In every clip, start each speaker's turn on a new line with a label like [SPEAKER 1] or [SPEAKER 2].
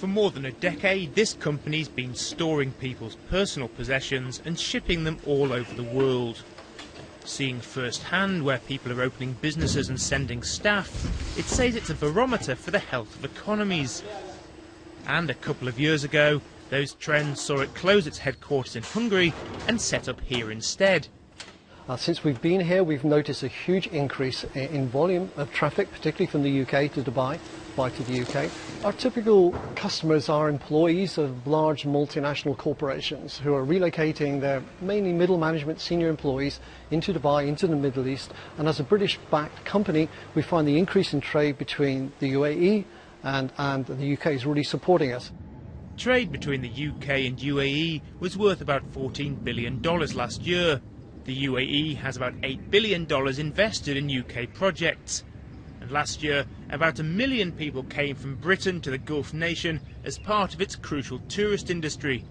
[SPEAKER 1] For more than a decade, this company's been storing people's personal possessions and shipping them all over the world. Seeing firsthand where people are opening businesses and sending staff, it says it's a barometer for the health of economies. And a couple of years ago, those trends saw it close its headquarters in Hungary and set up here instead.
[SPEAKER 2] Since we've been here, we've noticed a huge increase in volume of traffic, particularly from the UK to Dubai to the UK. Our typical customers are employees of large multinational corporations who are relocating their mainly middle management senior employees into Dubai, into the Middle East. And as a British-backed company, we find the increase in trade between the UAE and the UK is really supporting us.
[SPEAKER 1] Trade between the UK and UAE was worth about $14 billion last year. The UAE has about $8 billion invested in UK projects. And last year, about 1 million people came from Britain to the Gulf nation as part of its crucial tourist industry.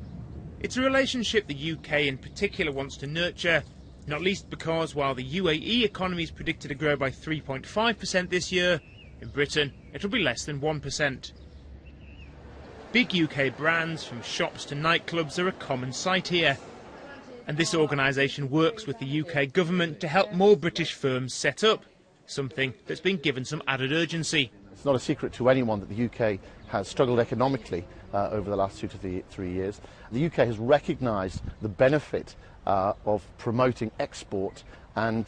[SPEAKER 1] It's a relationship the UK in particular wants to nurture, not least because while the UAE economy is predicted to grow by 3.5% this year, in Britain it'll be less than 1%. Big UK brands, from shops to nightclubs, are a common sight here. And this organisation works with the UK government to help more British firms set up, something that's been given some added urgency.
[SPEAKER 3] It's not a secret to anyone that the UK has struggled economically over the last 2 to 3 years. The UK has recognised the benefit of promoting export and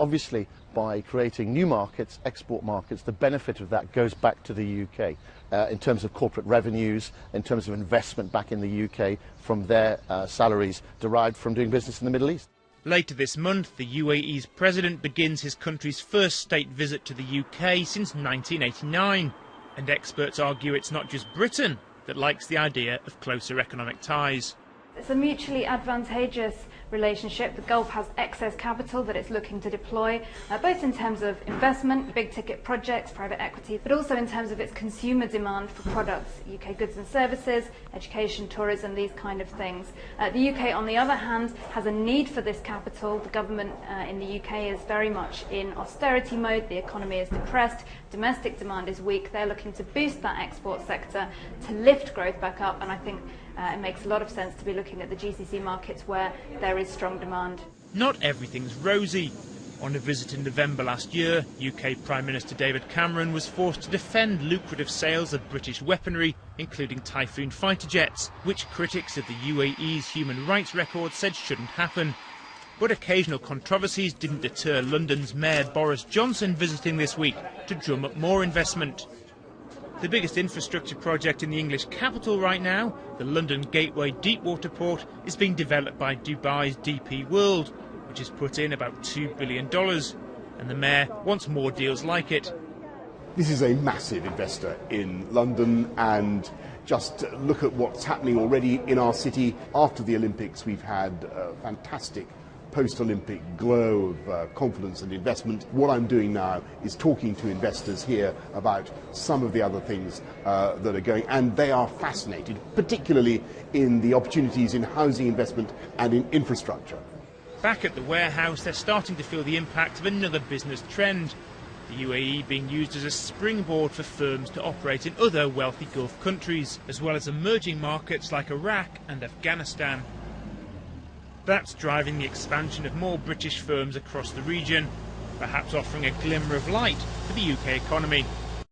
[SPEAKER 3] obviously by creating new markets, export markets, the benefit of that goes back to the UK in terms of corporate revenues, in terms of investment back in the UK from their salaries derived from doing business in the Middle East.
[SPEAKER 1] Later this month, the UAE's president begins his country's first state visit to the UK since 1989. And experts argue it's not just Britain that likes the idea of closer economic ties.
[SPEAKER 4] It's a mutually advantageous relationship. The Gulf has excess capital that it's looking to deploy, both in terms of investment, big ticket projects, private equity, but also in terms of its consumer demand for products, UK goods and services, education, tourism, these kind of things. The UK, on the other hand, has a need for this capital. The government in the UK is very much in austerity mode. The economy is depressed. Domestic demand is weak. They're looking to boost that export sector to lift growth back up, and I think it makes a lot of sense to be looking at the GCC markets where there is strong demand.
[SPEAKER 1] Not everything's rosy. On a visit in November last year, UK Prime Minister David Cameron was forced to defend lucrative sales of British weaponry, including Typhoon fighter jets, which critics of the UAE's human rights record said shouldn't happen. But occasional controversies didn't deter London's Mayor Boris Johnson visiting this week to drum up more investment. The biggest infrastructure project in the English capital right now, the London Gateway Deepwater Port, is being developed by Dubai's DP World, which has put in about $2 billion. And the Mayor wants more deals like it.
[SPEAKER 5] This is a massive investor in London, and just look at what's happening already in our city. After the Olympics, we've had a fantastic post-Olympic glow of confidence and investment. What I'm doing now is talking to investors here about some of the other things that are going, and they are fascinated, particularly in the opportunities in housing investment and in infrastructure.
[SPEAKER 1] Back at the warehouse, they're starting to feel the impact of another business trend, the UAE being used as a springboard for firms to operate in other wealthy Gulf countries, as well as emerging markets like Iraq and Afghanistan. That's driving the expansion of more British firms across the region, perhaps offering a glimmer of light for the UK economy.